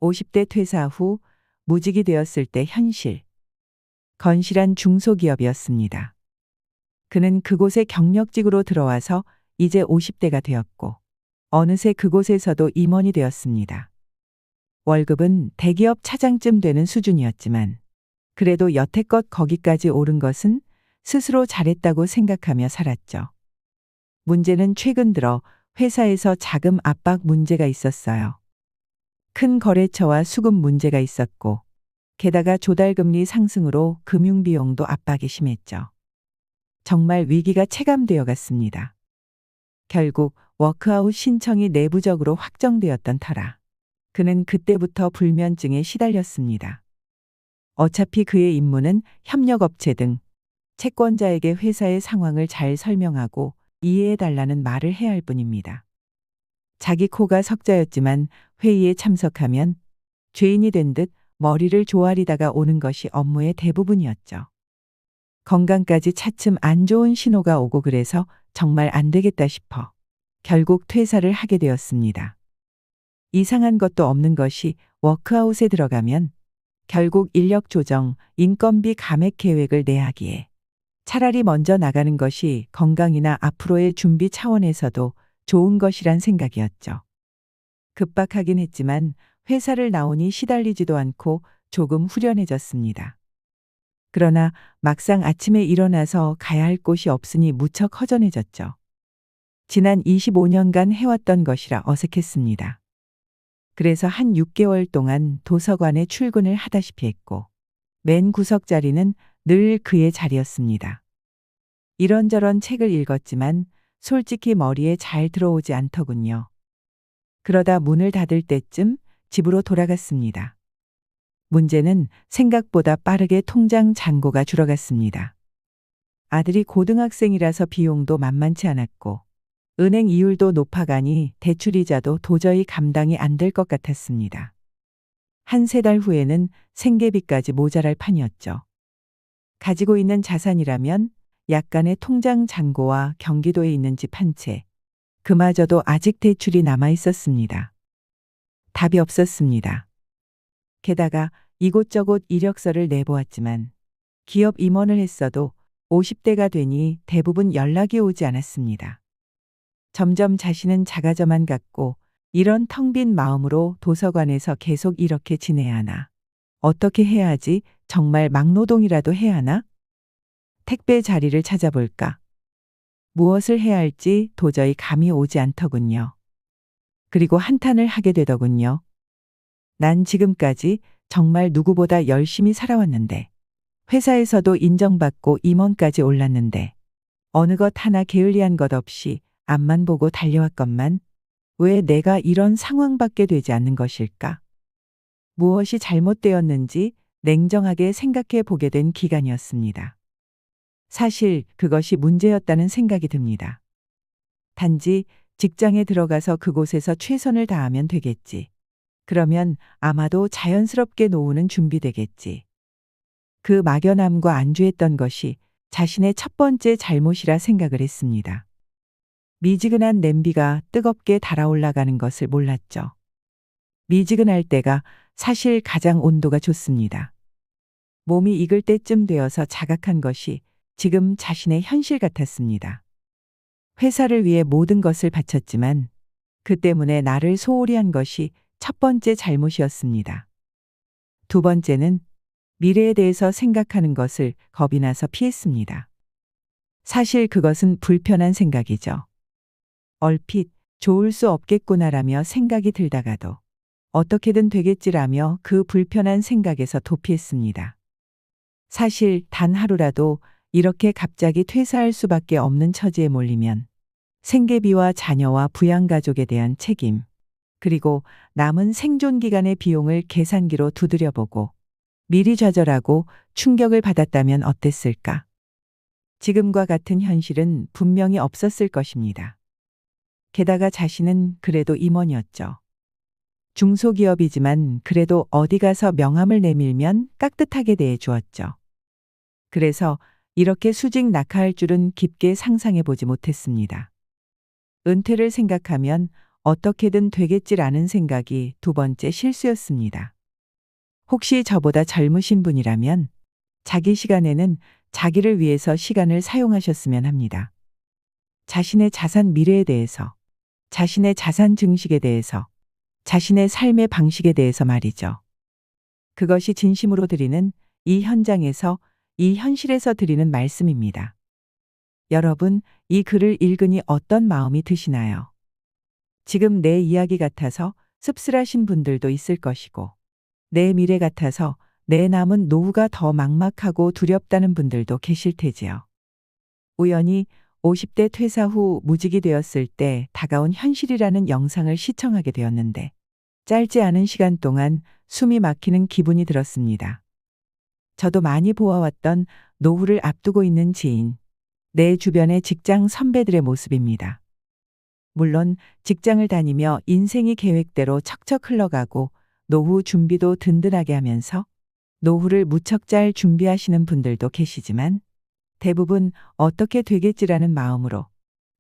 50대 퇴사 후 무직이 되었을 때 현실. 건실한 중소기업이었습니다. 그는 그곳에 경력직으로 들어와서 이제 50대가 되었고 어느새 그곳에서도 임원이 되었습니다. 월급은 대기업 차장쯤 되는 수준이었지만 그래도 여태껏 거기까지 오른 것은 스스로 잘했다고 생각하며 살았죠. 문제는 최근 들어 회사에서 자금 압박 문제가 있었어요. 큰 거래처와 수급 문제가 있었고 게다가 조달금리 상승으로 금융비용도 압박이 심했죠. 정말 위기가 체감되어 갔습니다. 결국 워크아웃 신청이 내부적으로 확정되었던 터라 그는 그때부터 불면증에 시달렸습니다. 어차피 그의 임무는 협력업체 등 채권자에게 회사의 상황을 잘 설명하고 이해해달라는 말을 해야 할 뿐입니다. 자기 코가 석자였지만 회의에 참석하면 죄인이 된 듯 머리를 조아리다가 오는 것이 업무의 대부분이었죠. 건강까지 차츰 안 좋은 신호가 오고 그래서 정말 안 되겠다 싶어 결국 퇴사를 하게 되었습니다. 이상한 것도 없는 것이 워크아웃에 들어가면 결국 인력 조정, 인건비 감액 계획을 내야 하기에 차라리 먼저 나가는 것이 건강이나 앞으로의 준비 차원에서도 좋은 것이란 생각이었죠. 급박하긴 했지만 회사를 나오니 시달리지도 않고 조금 후련해졌습니다. 그러나 막상 아침에 일어나서 가야 할 곳이 없으니 무척 허전해졌죠. 지난 25년간 해왔던 것이라 어색했습니다. 그래서 한 6개월 동안 도서관에 출근을 하다시피 했고 맨 구석 자리는 늘 그의 자리였습니다. 이런저런 책을 읽었지만 솔직히 머리에 잘 들어오지 않더군요. 그러다 문을 닫을 때쯤 집으로 돌아갔습니다. 문제는 생각보다 빠르게 통장 잔고가 줄어갔습니다. 아들이 고등학생이라서 비용도 만만치 않았고 은행 이율도 높아가니 대출이자도 도저히 감당이 안 될 것 같았습니다. 한 세 달 후에는 생계비까지 모자랄 판이었죠. 가지고 있는 자산이라면 약간의 통장 잔고와 경기도에 있는 집 한 채, 그마저도 아직 대출이 남아 있었습니다. 답이 없었습니다. 게다가 이곳저곳 이력서를 내보았지만 기업 임원을 했어도 50대가 되니 대부분 연락이 오지 않았습니다. 점점 자신은 작아져만 갔고 이런 텅 빈 마음으로 도서관에서 계속 이렇게 지내야 하나? 어떻게 해야 하지? 정말 막노동이라도 해야 하나? 택배 자리를 찾아볼까? 무엇을 해야 할지 도저히 감이 오지 않더군요. 그리고 한탄을 하게 되더군요. 난 지금까지 정말 누구보다 열심히 살아왔는데 회사에서도 인정받고 임원까지 올랐는데 어느 것 하나 게을리한 것 없이 앞만 보고 달려왔건만 왜 내가 이런 상황밖에 되지 않는 것일까? 무엇이 잘못되었는지 냉정하게 생각해 보게 된 기간이었습니다. 사실 그것이 문제였다는 생각이 듭니다. 단지 직장에 들어가서 그곳에서 최선을 다하면 되겠지. 그러면 아마도 자연스럽게 노후는 준비되겠지. 그 막연함과 안주했던 것이 자신의 첫 번째 잘못이라 생각을 했습니다. 미지근한 냄비가 뜨겁게 달아올라가는 것을 몰랐죠. 미지근할 때가 사실 가장 온도가 좋습니다. 몸이 익을 때쯤 되어서 자각한 것이 지금 자신의 현실 같았습니다. 회사를 위해 모든 것을 바쳤지만 그 때문에 나를 소홀히 한 것이 첫 번째 잘못이었습니다. 두 번째는 미래에 대해서 생각하는 것을 겁이 나서 피했습니다. 사실 그것은 불편한 생각이죠. 얼핏 좋을 수 없겠구나라며 생각이 들다가도 어떻게든 되겠지라며 그 불편한 생각에서 도피했습니다. 사실 단 하루라도 이렇게 갑자기 퇴사할 수밖에 없는 처지에 몰리면 생계비와 자녀와 부양가족에 대한 책임, 그리고 남은 생존 기간의 비용을 계산기로 두드려보고 미리 좌절하고 충격을 받았다면 어땠을까? 지금과 같은 현실은 분명히 없었을 것입니다. 게다가 자신은 그래도 임원이었죠. 중소기업이지만 그래도 어디 가서 명함을 내밀면 깍듯하게 대해 주었죠. 그래서 이렇게 수직 낙하할 줄은 깊게 상상해 보지 못했습니다. 은퇴를 생각하면 어떻게든 되겠지라는 생각이 두 번째 실수였습니다. 혹시 저보다 젊으신 분이라면 자기 시간에는 자기를 위해서 시간을 사용하셨으면 합니다. 자신의 자산 미래에 대해서, 자신의 자산 증식에 대해서, 자신의 삶의 방식에 대해서 말이죠. 그것이 진심으로 드리는 이 현장에서, 이 현실에서 드리는 말씀입니다. 여러분, 이 글을 읽으니 어떤 마음이 드시나요? 지금 내 이야기 같아서 씁쓸하신 분들도 있을 것이고, 내 미래 같아서 내 남은 노후가 더 막막하고 두렵다는 분들도 계실 테지요. 우연히 50대 퇴사 후 무직이 되었을 때 다가온 현실이라는 영상을 시청하게 되었는데, 짧지 않은 시간 동안 숨이 막히는 기분이 들었습니다. 저도 많이 보아왔던 노후를 앞두고 있는 지인, 내 주변의 직장 선배들의 모습입니다. 물론 직장을 다니며 인생이 계획대로 척척 흘러가고 노후 준비도 든든하게 하면서 노후를 무척 잘 준비하시는 분들도 계시지만 대부분 어떻게 되겠지라는 마음으로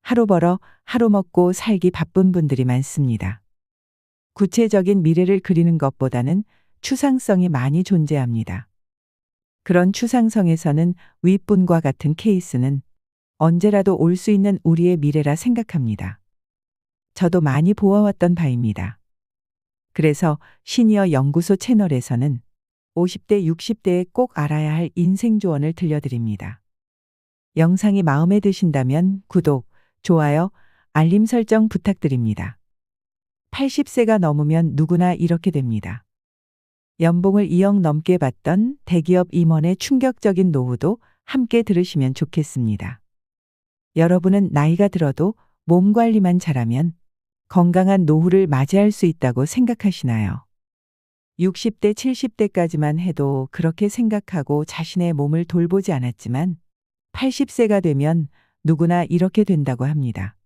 하루 벌어 하루 먹고 살기 바쁜 분들이 많습니다. 구체적인 미래를 그리는 것보다는 추상성이 많이 존재합니다. 그런 추상성에서는 윗분과 같은 케이스는 언제라도 올 수 있는 우리의 미래라 생각합니다. 저도 많이 보아왔던 바입니다. 그래서 시니어 연구소 채널에서는 50대, 60대에 꼭 알아야 할 인생 조언을 들려드립니다. 영상이 마음에 드신다면 구독, 좋아요, 알림 설정 부탁드립니다. 80세가 넘으면 누구나 이렇게 됩니다. 연봉을 2억 넘게 받던 대기업 임원의 충격적인 노후도 함께 들으시면 좋겠습니다. 여러분은 나이가 들어도 몸 관리만 잘하면 건강한 노후를 맞이할 수 있다고 생각하시나요? 60대, 70대까지만 해도 그렇게 생각하고 자신의 몸을 돌보지 않았지만 80세가 되면 누구나 이렇게 된다고 합니다.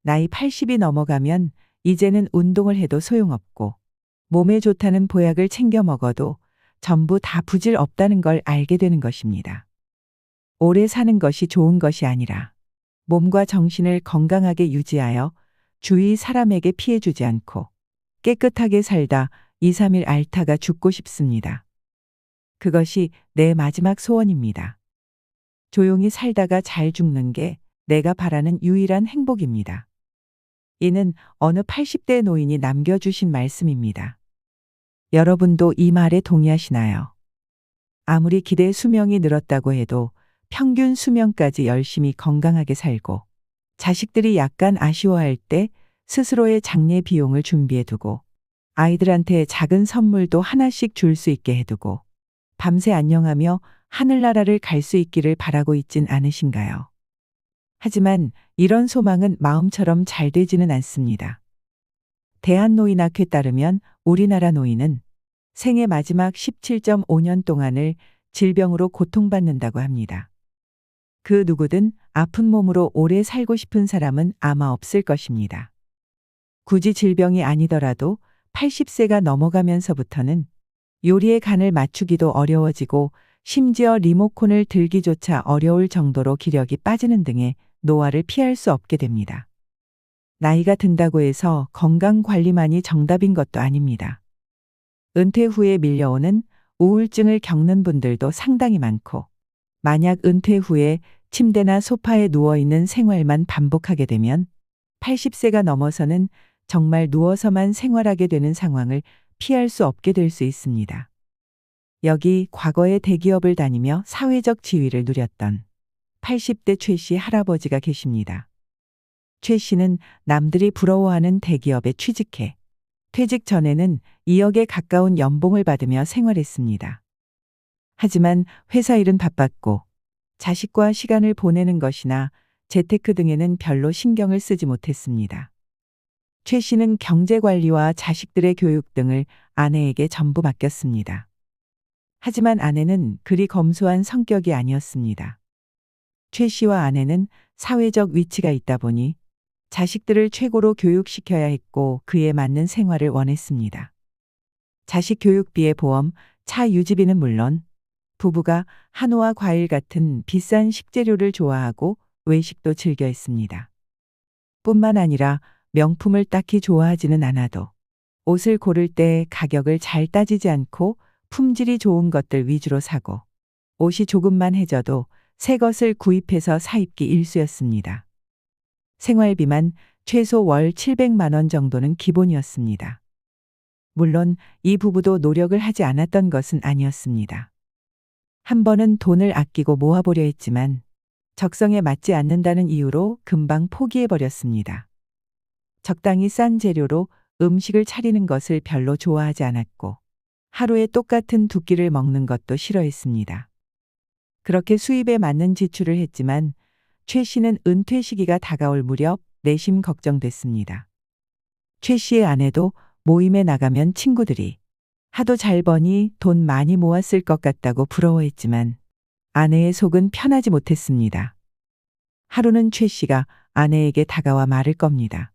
나이 80이 넘어가면 이제는 운동을 해도 소용없고 몸에 좋다는 보약을 챙겨 먹어도 전부 다 부질 없다는 걸 알게 되는 것입니다. 오래 사는 것이 좋은 것이 아니라 몸과 정신을 건강하게 유지하여 주위 사람에게 피해 주지 않고 깨끗하게 살다 2, 3일 앓다가 죽고 싶습니다. 그것이 내 마지막 소원입니다. 조용히 살다가 잘 죽는 게 내가 바라는 유일한 행복입니다. 이는 어느 80대 노인이 남겨주신 말씀입니다. 여러분도 이 말에 동의하시나요? 아무리 기대 수명이 늘었다고 해도 평균 수명까지 열심히 건강하게 살고 자식들이 약간 아쉬워할 때 스스로의 장례 비용을 준비해두고 아이들한테 작은 선물도 하나씩 줄 수 있게 해두고 밤새 안녕하며 하늘나라를 갈 수 있기를 바라고 있진 않으신가요? 하지만 이런 소망은 마음처럼 잘 되지는 않습니다. 대한노인학회 따르면 우리나라 노인은 생애 마지막 17.5년 동안을 질병으로 고통받는다고 합니다. 그 누구든 아픈 몸으로 오래 살고 싶은 사람은 아마 없을 것입니다. 굳이 질병이 아니더라도 80세가 넘어가면서부터는 요리의 간을 맞추기도 어려워지고 심지어 리모컨을 들기조차 어려울 정도로 기력이 빠지는 등의 노화를 피할 수 없게 됩니다. 나이가 든다고 해서 건강 관리만이 정답인 것도 아닙니다. 은퇴 후에 밀려오는 우울증을 겪는 분들도 상당히 많고, 만약 은퇴 후에 침대나 소파에 누워있는 생활만 반복하게 되면 80세가 넘어서는 정말 누워서만 생활하게 되는 상황을 피할 수 없게 될 수 있습니다. 여기 과거에 대기업을 다니며 사회적 지위를 누렸던 80대 최 씨 할아버지가 계십니다. 최 씨는 남들이 부러워하는 대기업에 취직해 퇴직 전에는 2억에 가까운 연봉을 받으며 생활했습니다. 하지만 회사 일은 바빴고 자식과 시간을 보내는 것이나 재테크 등에는 별로 신경을 쓰지 못했습니다. 최 씨는 경제관리와 자식들의 교육 등을 아내에게 전부 맡겼습니다. 하지만 아내는 그리 검소한 성격이 아니었습니다. 최 씨와 아내는 사회적 위치가 있다 보니 자식들을 최고로 교육시켜야 했고 그에 맞는 생활을 원했습니다. 자식 교육비의 보험, 차 유지비는 물론 부부가 한우와 과일 같은 비싼 식재료를 좋아하고 외식도 즐겨 했습니다. 뿐만 아니라 명품을 딱히 좋아하지는 않아도 옷을 고를 때 가격을 잘 따지지 않고 품질이 좋은 것들 위주로 사고 옷이 조금만 해져도 새 것을 구입해서 사입기 일쑤였습니다. 생활비만 최소 월 700만 원 정도는 기본이었습니다. 물론 이 부부도 노력을 하지 않았던 것은 아니었습니다. 한 번은 돈을 아끼고 모아보려 했지만 적성에 맞지 않는다는 이유로 금방 포기해버렸습니다. 적당히 싼 재료로 음식을 차리는 것을 별로 좋아하지 않았고 하루에 똑같은 두 끼를 먹는 것도 싫어했습니다. 그렇게 수입에 맞는 지출을 했지만 최 씨는 은퇴 시기가 다가올 무렵 내심 걱정됐습니다. 최 씨의 아내도 모임에 나가면 친구들이 하도 잘 버니 돈 많이 모았을 것 같다고 부러워했지만 아내의 속은 편하지 못했습니다. 하루는 최 씨가 아내에게 다가와 말을 겁니다.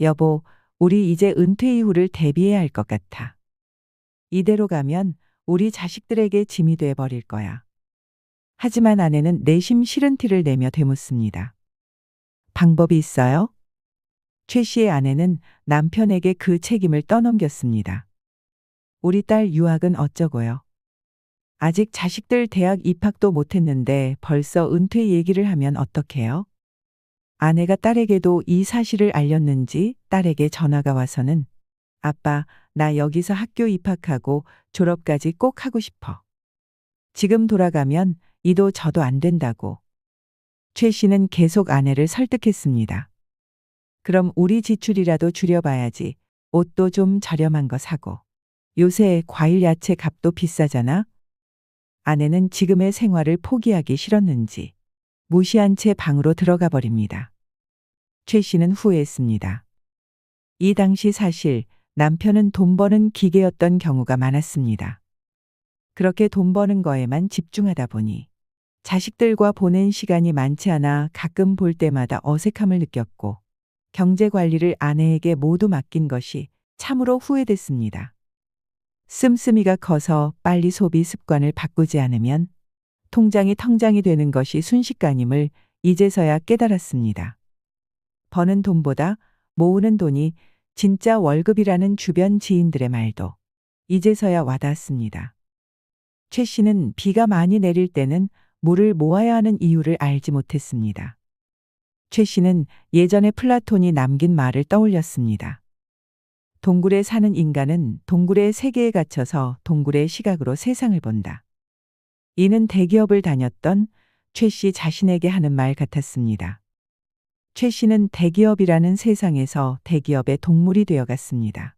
여보, 우리 이제 은퇴 이후를 대비해야 할 것 같아. 이대로 가면 우리 자식들에게 짐이 돼 버릴 거야. 하지만 아내는 내심 싫은 티를 내며 되묻습니다. 방법이 있어요? 최 씨의 아내는 남편에게 그 책임을 떠넘겼습니다. 우리 딸 유학은 어쩌고요? 아직 자식들 대학 입학도 못했는데 벌써 은퇴 얘기를 하면 어떡해요? 아내가 딸에게도 이 사실을 알렸는지 딸에게 전화가 와서는 아빠, 나 여기서 학교 입학하고 졸업까지 꼭 하고 싶어. 지금 돌아가면 이도 저도 안 된다고. 최 씨는 계속 아내를 설득했습니다. 그럼 우리 지출이라도 줄여봐야지. 옷도 좀 저렴한 거 사고. 요새 과일 야채 값도 비싸잖아. 아내는 지금의 생활을 포기하기 싫었는지 무시한 채 방으로 들어가 버립니다. 최 씨는 후회했습니다. 이 당시 사실 남편은 돈 버는 기계였던 경우가 많았습니다. 그렇게 돈 버는 거에만 집중하다 보니 자식들과 보낸 시간이 많지 않아 가끔 볼 때마다 어색함을 느꼈고 경제 관리를 아내에게 모두 맡긴 것이 참으로 후회됐습니다. 씀씀이가 커서 빨리 소비 습관을 바꾸지 않으면 통장이 텅장이 되는 것이 순식간임을 이제서야 깨달았습니다. 버는 돈보다 모으는 돈이 진짜 월급이라는 주변 지인들의 말도 이제서야 와닿았습니다. 최 씨는 비가 많이 내릴 때는 물을 모아야 하는 이유를 알지 못했습니다. 최 씨는 예전에 플라톤이 남긴 말을 떠올렸습니다. 동굴에 사는 인간은 동굴의 세계에 갇혀서 동굴의 시각으로 세상을 본다. 이는 대기업을 다녔던 최 씨 자신에게 하는 말 같았습니다. 최 씨는 대기업이라는 세상에서 대기업의 동물이 되어갔습니다.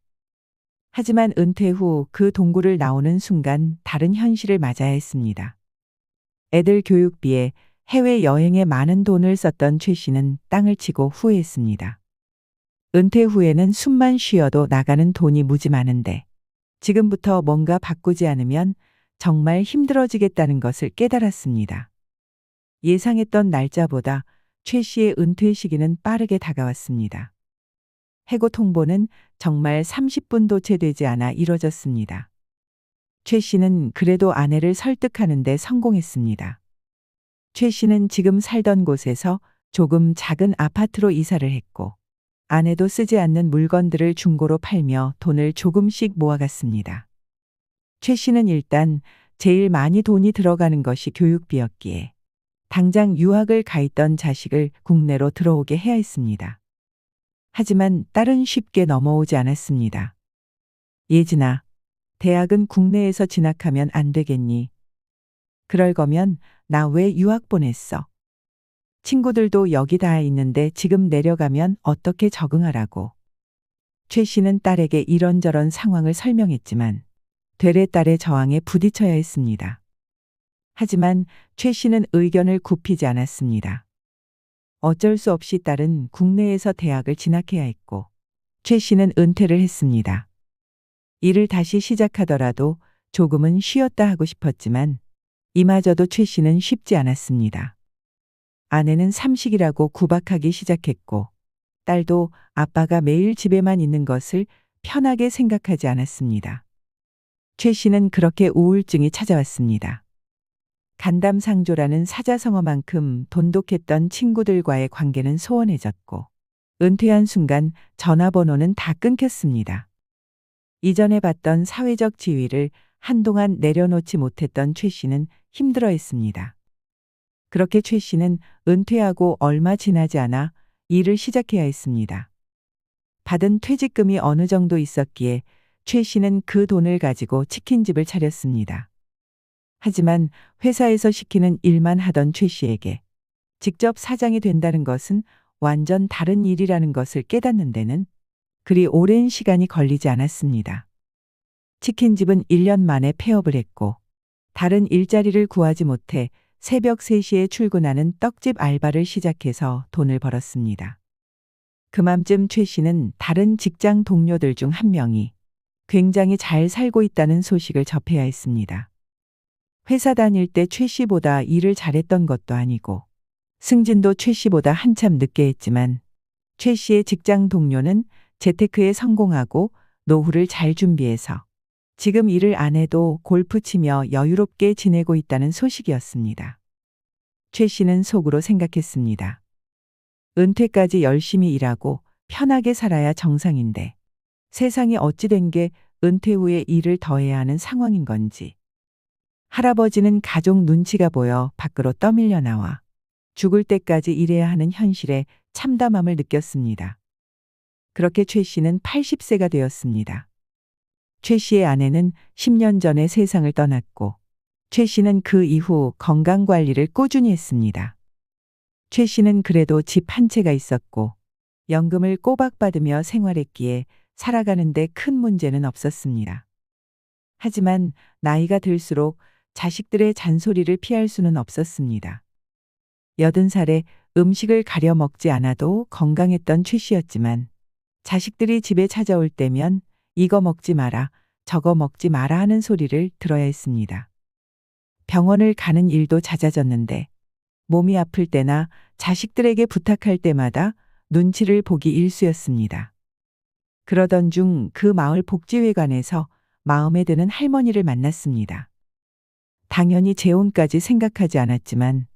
하지만 은퇴 후 그 동굴을 나오는 순간 다른 현실을 맞아야 했습니다. 애들 교육비에 해외여행에 많은 돈을 썼던 최 씨는 땅을 치고 후회했습니다. 은퇴 후에는 숨만 쉬어도 나가는 돈이 무지 많은데 지금부터 뭔가 바꾸지 않으면 정말 힘들어지겠다는 것을 깨달았습니다. 예상했던 날짜보다 최 씨의 은퇴 시기는 빠르게 다가왔습니다. 해고 통보는 정말 30분도 채 되지 않아 이뤄졌습니다. 최 씨는 그래도 아내를 설득하는 데 성공했습니다. 최 씨는 지금 살던 곳에서 조금 작은 아파트로 이사를 했고 아내도 쓰지 않는 물건들을 중고로 팔며 돈을 조금씩 모아갔습니다. 최 씨는 일단 제일 많이 돈이 들어가는 것이 교육비였기에 당장 유학을 가 있던 자식을 국내로 들어오게 해야 했습니다. 하지만 딸은 쉽게 넘어오지 않았습니다. 예진아, 대학은 국내에서 진학하면 안 되겠니? 그럴 거면 나 왜 유학 보냈어? 친구들도 여기 다 있는데 지금 내려가면 어떻게 적응하라고. 최 씨는 딸에게 이런저런 상황을 설명했지만 되레딸의 저항에 부딪혀야 했습니다. 하지만 최 씨는 의견을 굽히지 않았습니다. 어쩔 수 없이 딸은 국내에서 대학을 진학해야 했고 최 씨는 은퇴를 했습니다. 일을 다시 시작하더라도 조금은 쉬었다 하고 싶었지만 이마저도 최 씨는 쉽지 않았습니다. 아내는 삼식이라고 구박하기 시작했고 딸도 아빠가 매일 집에만 있는 것을 편하게 생각하지 않았습니다. 최 씨는 그렇게 우울증이 찾아왔습니다. 간담상조라는 사자성어만큼 돈독했던 친구들과의 관계는 소원해졌고 은퇴한 순간 전화번호는 다 끊겼습니다. 이전에 받던 사회적 지위를 한동안 내려놓지 못했던 최 씨는 힘들어했습니다. 그렇게 최 씨는 은퇴하고 얼마 지나지 않아 일을 시작해야 했습니다. 받은 퇴직금이 어느 정도 있었기에 최 씨는 그 돈을 가지고 치킨집을 차렸습니다. 하지만 회사에서 시키는 일만 하던 최 씨에게 직접 사장이 된다는 것은 완전 다른 일이라는 것을 깨닫는 데는 그리 오랜 시간이 걸리지 않았습니다. 치킨집은 1년 만에 폐업을 했고 다른 일자리를 구하지 못해 새벽 3시에 출근하는 떡집 알바를 시작해서 돈을 벌었습니다. 그맘쯤 최 씨는 다른 직장 동료들 중 한 명이 굉장히 잘 살고 있다는 소식을 접해야 했습니다. 회사 다닐 때 최 씨보다 일을 잘했던 것도 아니고 승진도 최 씨보다 한참 늦게 했지만 최 씨의 직장 동료는 재테크에 성공하고 노후를 잘 준비해서 지금 일을 안 해도 골프 치며 여유롭게 지내고 있다는 소식이었습니다. 최 씨는 속으로 생각했습니다. 은퇴까지 열심히 일하고 편하게 살아야 정상인데 세상이 어찌 된 게 은퇴 후에 일을 더 해야 하는 상황인 건지. 할아버지는 가족 눈치가 보여 밖으로 떠밀려 나와 죽을 때까지 일해야 하는 현실에 참담함을 느꼈습니다. 그렇게 최 씨는 80세가 되었습니다. 최 씨의 아내는 10년 전에 세상을 떠났고 최 씨는 그 이후 건강 관리를 꾸준히 했습니다. 최 씨는 그래도 집 한 채가 있었고 연금을 꼬박 받으며 생활했기에 살아가는데 큰 문제는 없었습니다. 하지만 나이가 들수록 자식들의 잔소리를 피할 수는 없었습니다. 80살에 음식을 가려 먹지 않아도 건강했던 최 씨였지만 자식들이 집에 찾아올 때면 이거 먹지 마라, 저거 먹지 마라 하는 소리를 들어야 했습니다. 병원을 가는 일도 잦아졌는데 몸이 아플 때나 자식들에게 부탁할 때마다 눈치를 보기 일쑤였습니다. 그러던 중 그 마을 복지회관에서 마음에 드는 할머니를 만났습니다. 당연히 재혼까지 생각하지 않았지만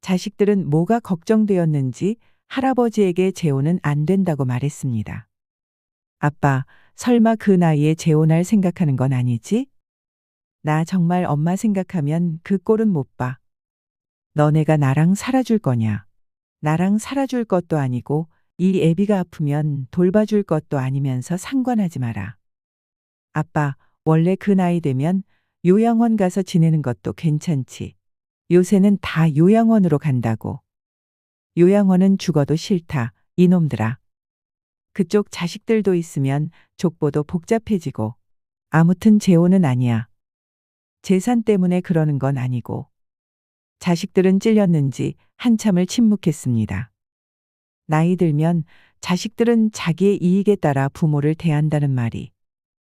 자식들은 뭐가 걱정되었는지 할아버지에게 재혼은 안 된다고 말했습니다. 아빠, 설마 그 나이에 재혼할 생각하는 건 아니지? 나 정말 엄마 생각하면 그 꼴은 못 봐. 너네가 나랑 살아줄 거냐? 나랑 살아줄 것도 아니고 이 애비가 아프면 돌봐줄 것도 아니면서 상관하지 마라. 아빠, 원래 그 나이 되면 요양원 가서 지내는 것도 괜찮지. 요새는 다 요양원으로 간다고. 요양원은 죽어도 싫다, 이놈들아. 그쪽 자식들도 있으면 족보도 복잡해지고. 아무튼 재혼은 아니야. 재산 때문에 그러는 건 아니고. 자식들은 찔렸는지 한참을 침묵했습니다. 나이 들면 자식들은 자기의 이익에 따라 부모를 대한다는 말이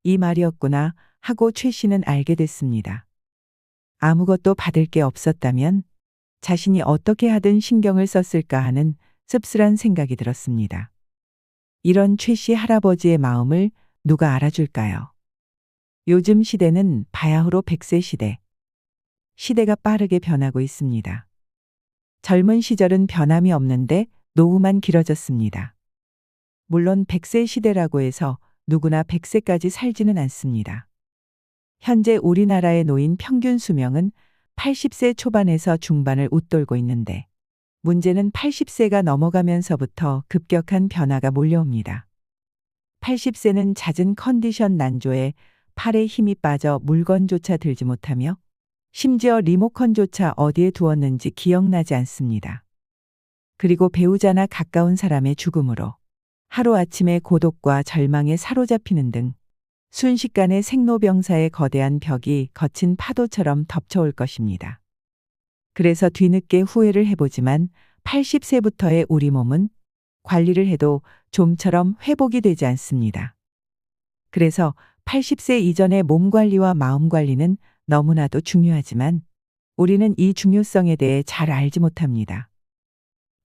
이 말이었구나 하고 최 씨는 알게 됐습니다. 아무것도 받을 게 없었다면 자신이 어떻게 하든 신경을 썼을까 하는 씁쓸한 생각이 들었습니다. 이런 최 씨 할아버지의 마음을 누가 알아줄까요? 요즘 시대는 바야흐로 100세 시대. 시대가 빠르게 변하고 있습니다. 젊은 시절은 변함이 없는데 노후만 길어졌습니다. 물론 100세 시대라고 해서 누구나 100세까지 살지는 않습니다. 현재 우리나라의 노인 평균 수명은 80세 초반에서 중반을 웃돌고 있는데 문제는 80세가 넘어가면서부터 급격한 변화가 몰려옵니다. 80세는 잦은 컨디션 난조에 팔에 힘이 빠져 물건조차 들지 못하며 심지어 리모컨조차 어디에 두었는지 기억나지 않습니다. 그리고 배우자나 가까운 사람의 죽음으로 하루아침에 고독과 절망에 사로잡히는 등 순식간에 생로병사의 거대한 벽이 거친 파도처럼 덮쳐올 것입니다. 그래서 뒤늦게 후회를 해보지만 80세부터의 우리 몸은 관리를 해도 좀처럼 회복이 되지 않습니다. 그래서 80세 이전의 몸 관리와 마음 관리는 너무나도 중요하지만 우리는 이 중요성에 대해 잘 알지 못합니다.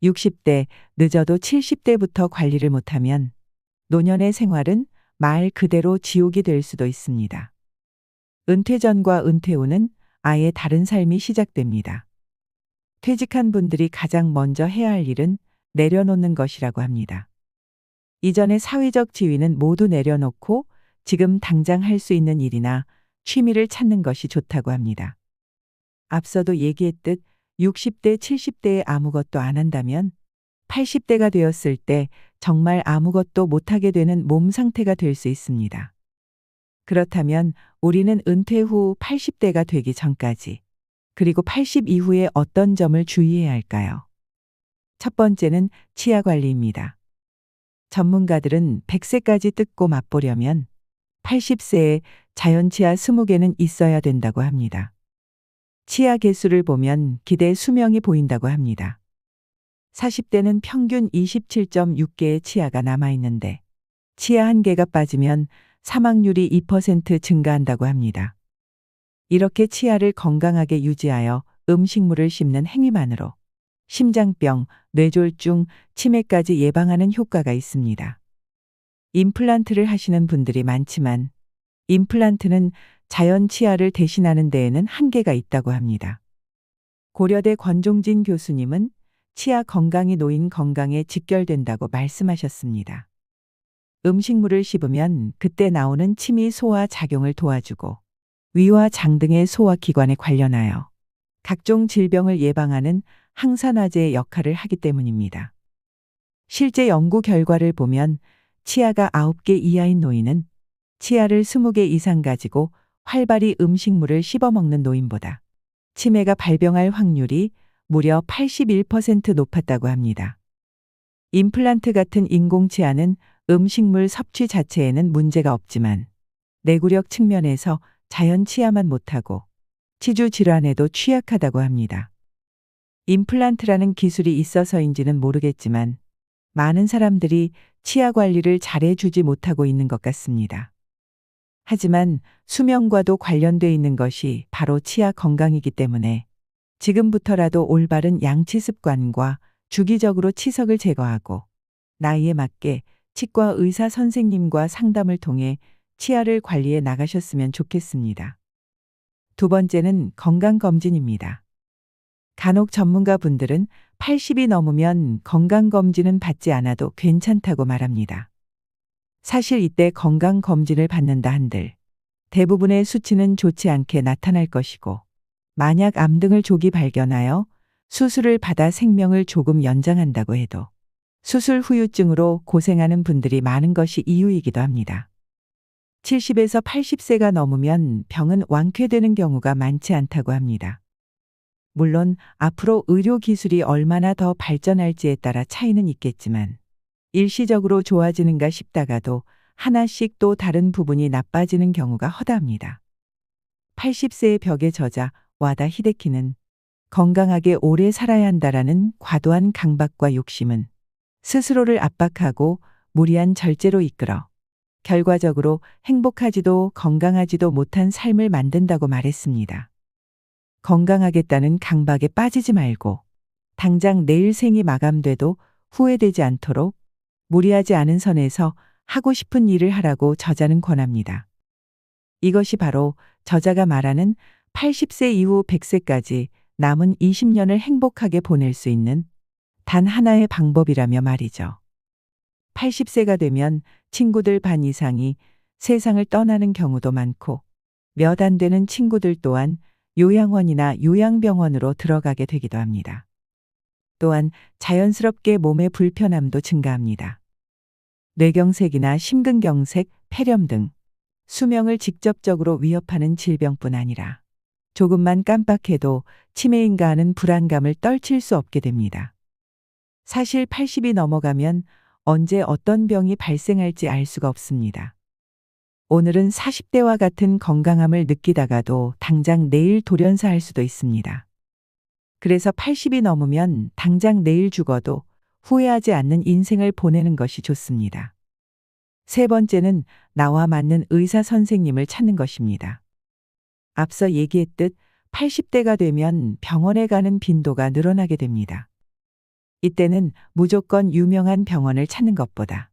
60대, 늦어도 70대부터 관리를 못하면 노년의 생활은 말 그대로 지옥이 될 수도 있습니다. 은퇴 전과 은퇴 후는 아예 다른 삶이 시작됩니다. 퇴직한 분들이 가장 먼저 해야 할 일은 내려놓는 것이라고 합니다. 이전의 사회적 지위는 모두 내려놓고 지금 당장 할 수 있는 일이나 취미를 찾는 것이 좋다고 합니다. 앞서도 얘기했듯 60대, 70대에 아무것도 안 한다면 80대가 되었을 때 정말 아무것도 못하게 되는 몸 상태가 될 수 있습니다. 그렇다면 우리는 은퇴 후 80대가 되기 전까지, 그리고 80 이후에 어떤 점을 주의해야 할까요? 첫 번째는 치아 관리입니다. 전문가들은 100세까지 뜯고 맛보려면 80세에 자연 치아 20개는 있어야 된다고 합니다. 치아 개수를 보면 기대 수명이 보인다고 합니다. 40대는 평균 27.6개의 치아가 남아있는데 치아 1개가 빠지면 사망률이 2% 증가한다고 합니다. 이렇게 치아를 건강하게 유지하여 음식물을 씹는 행위만으로 심장병, 뇌졸중, 치매까지 예방하는 효과가 있습니다. 임플란트를 하시는 분들이 많지만 임플란트는 자연 치아를 대신하는 데에는 한계가 있다고 합니다. 고려대 권종진 교수님은 치아 건강이 노인 건강에 직결된다고 말씀하셨습니다. 음식물을 씹으면 그때 나오는 침이 소화 작용을 도와주고 위와 장 등의 소화기관에 관련하여 각종 질병을 예방하는 항산화제의 역할을 하기 때문입니다. 실제 연구 결과를 보면 치아가 9개 이하인 노인은 치아를 20개 이상 가지고 활발히 음식물을 씹어먹는 노인보다 치매가 발병할 확률이 무려 81% 높았다고 합니다. 임플란트 같은 인공치아는 음식물 섭취 자체에는 문제가 없지만 내구력 측면에서 자연 치아만 못하고 치주 질환에도 취약하다고 합니다. 임플란트라는 기술이 있어서인지는 모르겠지만 많은 사람들이 치아 관리를 잘해주지 못하고 있는 것 같습니다. 하지만 수명과도 관련돼 있는 것이 바로 치아 건강이기 때문에 지금부터라도 올바른 양치 습관과 주기적으로 치석을 제거하고 나이에 맞게 치과 의사 선생님과 상담을 통해 치아를 관리해 나가셨으면 좋겠습니다. 두 번째는 건강검진입니다. 간혹 전문가 분들은 80이 넘으면 건강검진은 받지 않아도 괜찮다고 말합니다. 사실 이때 건강검진을 받는다 한들 대부분의 수치는 좋지 않게 나타날 것이고 만약 암 등을 조기 발견하여 수술을 받아 생명을 조금 연장한다고 해도 수술 후유증으로 고생하는 분들이 많은 것이 이유이기도 합니다. 70에서 80세가 넘으면 병은 완쾌되는 경우가 많지 않다고 합니다. 물론 앞으로 의료 기술이 얼마나 더 발전할지에 따라 차이는 있겠지만 일시적으로 좋아지는가 싶다가도 하나씩 또 다른 부분이 나빠지는 경우가 허다합니다. 80세의 벽에 저자 와다 히데키는 건강하게 오래 살아야 한다라는 과도한 강박과 욕심은 스스로를 압박하고 무리한 절제로 이끌어 결과적으로 행복하지도 건강하지도 못한 삶을 만든다고 말했습니다. 건강하겠다는 강박에 빠지지 말고 당장 내일 생이 마감돼도 후회되지 않도록 무리하지 않은 선에서 하고 싶은 일을 하라고 저자는 권합니다. 이것이 바로 저자가 말하는 80세 이후 100세까지 남은 20년을 행복하게 보낼 수 있는 단 하나의 방법이라며 말이죠. 80세가 되면 친구들 반 이상이 세상을 떠나는 경우도 많고 몇 안 되는 친구들 또한 요양원이나 요양병원으로 들어가게 되기도 합니다. 또한 자연스럽게 몸의 불편함도 증가합니다. 뇌경색이나 심근경색, 폐렴 등 수명을 직접적으로 위협하는 질병뿐 아니라 조금만 깜빡해도 치매인가 하는 불안감을 떨칠 수 없게 됩니다. 사실 80이 넘어가면 언제 어떤 병이 발생할지 알 수가 없습니다. 오늘은 40대와 같은 건강함을 느끼다가도 당장 내일 돌연사할 수도 있습니다. 그래서 80이 넘으면 당장 내일 죽어도 후회하지 않는 인생을 보내는 것이 좋습니다. 세 번째는 나와 맞는 의사 선생님을 찾는 것입니다. 앞서 얘기했듯 80대가 되면 병원에 가는 빈도가 늘어나게 됩니다. 이때는 무조건 유명한 병원을 찾는 것보다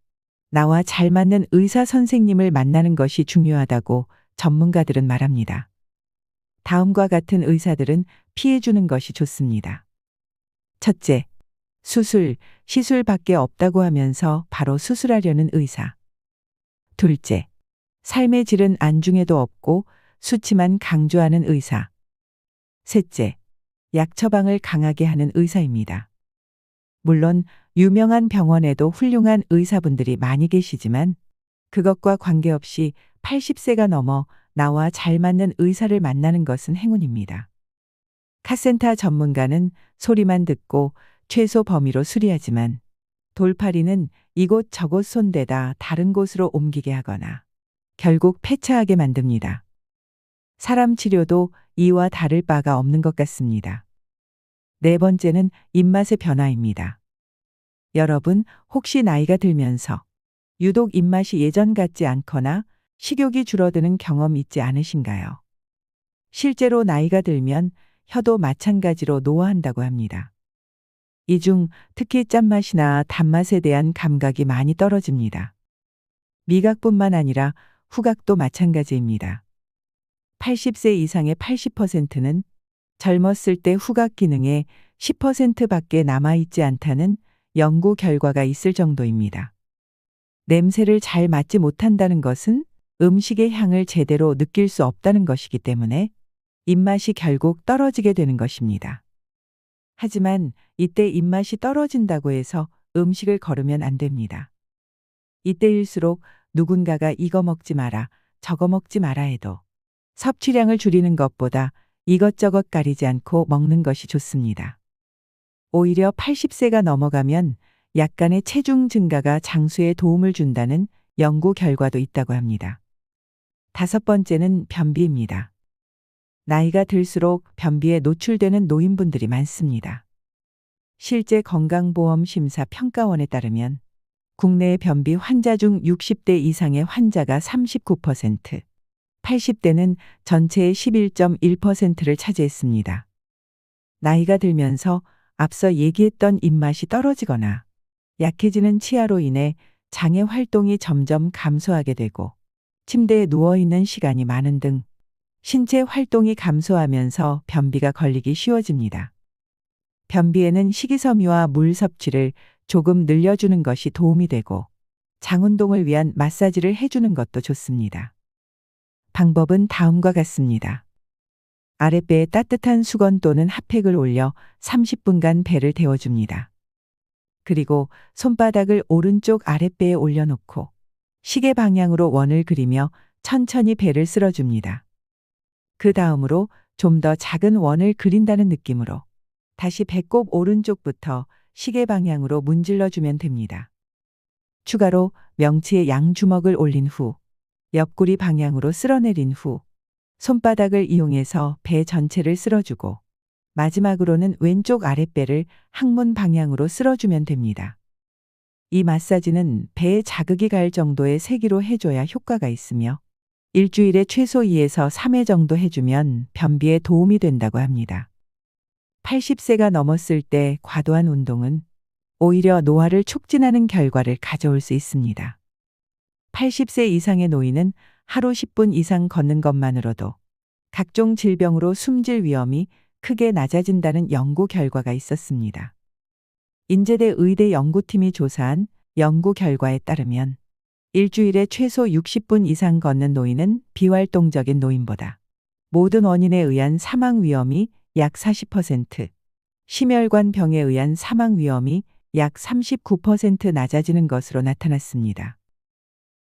나와 잘 맞는 의사 선생님을 만나는 것이 중요하다고 전문가들은 말합니다. 다음과 같은 의사들은 피해주는 것이 좋습니다. 첫째, 수술, 시술밖에 없다고 하면서 바로 수술하려는 의사. 둘째, 삶의 질은 안중에도 없고 수치만 강조하는 의사. 셋째, 약 처방을 강하게 하는 의사입니다. 물론 유명한 병원에도 훌륭한 의사분들이 많이 계시지만 그것과 관계없이 80세가 넘어 나와 잘 맞는 의사를 만나는 것은 행운입니다. 카센터 전문가는 소리만 듣고 최소 범위로 수리하지만 돌팔이는 이곳 저곳 손대다 다른 곳으로 옮기게 하거나 결국 폐차하게 만듭니다. 사람 치료도 이와 다를 바가 없는 것 같습니다. 네 번째는 입맛의 변화입니다. 여러분, 혹시 나이가 들면서 유독 입맛이 예전 같지 않거나 식욕이 줄어드는 경험 있지 않으신가요? 실제로 나이가 들면 혀도 마찬가지로 노화한다고 합니다. 이 중 특히 짠맛이나 단맛에 대한 감각이 많이 떨어집니다. 미각뿐만 아니라 후각도 마찬가지입니다. 80세 이상의 80%는 젊었을 때 후각 기능의 10%밖에 남아있지 않다는 연구 결과가 있을 정도입니다. 냄새를 잘 맡지 못한다는 것은 음식의 향을 제대로 느낄 수 없다는 것이기 때문에 입맛이 결국 떨어지게 되는 것입니다. 하지만 이때 입맛이 떨어진다고 해서 음식을 거르면 안 됩니다. 이때일수록 누군가가 이거 먹지 마라, 저거 먹지 마라 해도 섭취량을 줄이는 것보다 이것저것 가리지 않고 먹는 것이 좋습니다. 오히려 80세가 넘어가면 약간의 체중 증가가 장수에 도움을 준다는 연구 결과도 있다고 합니다. 다섯 번째는 변비입니다. 나이가 들수록 변비에 노출되는 노인분들이 많습니다. 실제 건강보험심사평가원에 따르면 국내의 변비 환자 중 60대 이상의 환자가 39%, 80대는 전체의 11.1%를 차지했습니다. 나이가 들면서 앞서 얘기했던 입맛이 떨어지거나 약해지는 치아로 인해 장의 활동이 점점 감소하게 되고 침대에 누워있는 시간이 많은 등 신체 활동이 감소하면서 변비가 걸리기 쉬워집니다. 변비에는 식이섬유와 물 섭취를 조금 늘려주는 것이 도움이 되고 장 운동을 위한 마사지를 해주는 것도 좋습니다. 방법은 다음과 같습니다. 아랫배에 따뜻한 수건 또는 핫팩을 올려 30분간 배를 데워줍니다. 그리고 손바닥을 오른쪽 아랫배에 올려놓고 시계 방향으로 원을 그리며 천천히 배를 쓸어줍니다. 그 다음으로 좀 더 작은 원을 그린다는 느낌으로 다시 배꼽 오른쪽부터 시계 방향으로 문질러주면 됩니다. 추가로 명치에 양주먹을 올린 후 옆구리 방향으로 쓸어내린 후 손바닥을 이용해서 배 전체를 쓸어주고 마지막으로는 왼쪽 아랫배를 항문 방향으로 쓸어주면 됩니다. 이 마사지는 배에 자극이 갈 정도의 세기로 해줘야 효과가 있으며 일주일에 최소 2에서 3회 정도 해주면 변비에 도움이 된다고 합니다. 80세가 넘었을 때 과도한 운동은 오히려 노화를 촉진하는 결과를 가져올 수 있습니다. 80세 이상의 노인은 하루 10분 이상 걷는 것만으로도 각종 질병으로 숨질 위험이 크게 낮아진다는 연구 결과가 있었습니다. 인제대 의대 연구팀이 조사한 연구 결과에 따르면 일주일에 최소 60분 이상 걷는 노인은 비활동적인 노인보다 모든 원인에 의한 사망 위험이 약 40%, 심혈관 병에 의한 사망 위험이 약 39% 낮아지는 것으로 나타났습니다.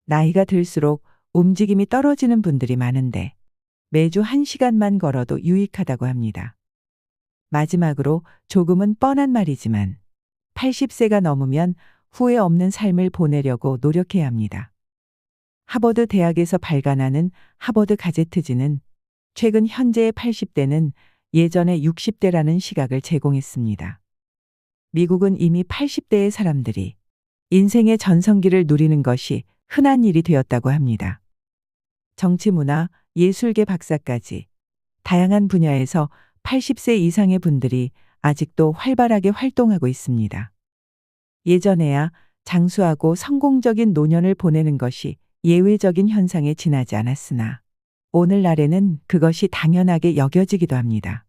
나이가 들수록 움직임이 떨어지는 분들이 많은데 매주 1시간만 걸어도 유익하다고 합니다. 마지막으로 조금은 뻔한 말이지만 80세가 넘으면 후회 없는 삶을 보내려고 노력해야 합니다. 하버드 대학에서 발간하는 하버드 가제트지는 최근 현재의 80대는 예전의 60대라는 시각을 제공했습니다. 미국은 이미 80대의 사람들이 인생의 전성기를 누리는 것이 흔한 일이 되었다고 합니다. 정치, 문화, 예술계 박사까지 다양한 분야에서 80세 이상의 분들이 아직도 활발하게 활동하고 있습니다. 예전에야 장수하고 성공적인 노년을 보내는 것이 예외적인 현상에 지나지 않았으나 오늘날에는 그것이 당연하게 여겨지기도 합니다.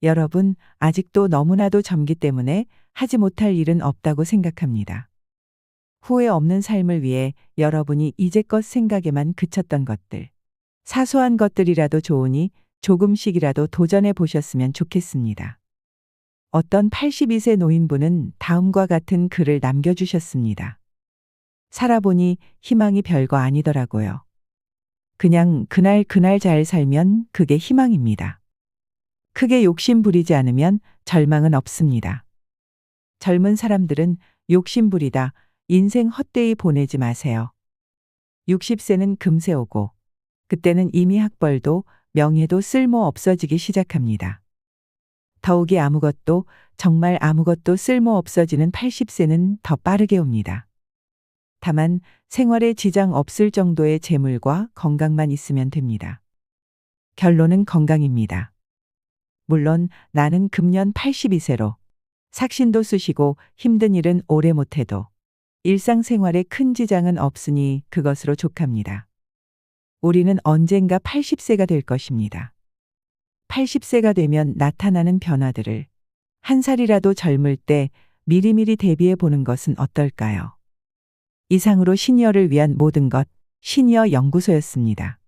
여러분, 아직도 너무나도 젊기 때문에 하지 못할 일은 없다고 생각합니다. 후회 없는 삶을 위해 여러분이 이제껏 생각에만 그쳤던 것들, 사소한 것들이라도 좋으니 조금씩이라도 도전해 보셨으면 좋겠습니다. 어떤 82세 노인분은 다음과 같은 글을 남겨주셨습니다. 살아보니 희망이 별거 아니더라고요. 그냥 그날 잘 살면 그게 희망입니다. 크게 욕심 부리지 않으면 절망은 없습니다. 젊은 사람들은 욕심 부리다 인생 헛되이 보내지 마세요. 60세는 금세 오고 그때는 이미 학벌도 명예도 쓸모 없어지기 시작합니다. 더욱이 아무것도 정말 아무것도 쓸모 없어지는 80세는 더 빠르게 옵니다. 다만 생활에 지장 없을 정도의 재물과 건강만 있으면 됩니다. 결론은 건강입니다. 물론 나는 금년 82세로 삭신도 쑤시고 힘든 일은 오래 못해도 일상생활에 큰 지장은 없으니 그것으로 족합니다. 우리는 언젠가 80세가 될 것입니다. 80세가 되면 나타나는 변화들을 한 살이라도 젊을 때 미리미리 대비해 보는 것은 어떨까요? 이상으로 시니어를 위한 모든 것, 시니어 연구소였습니다.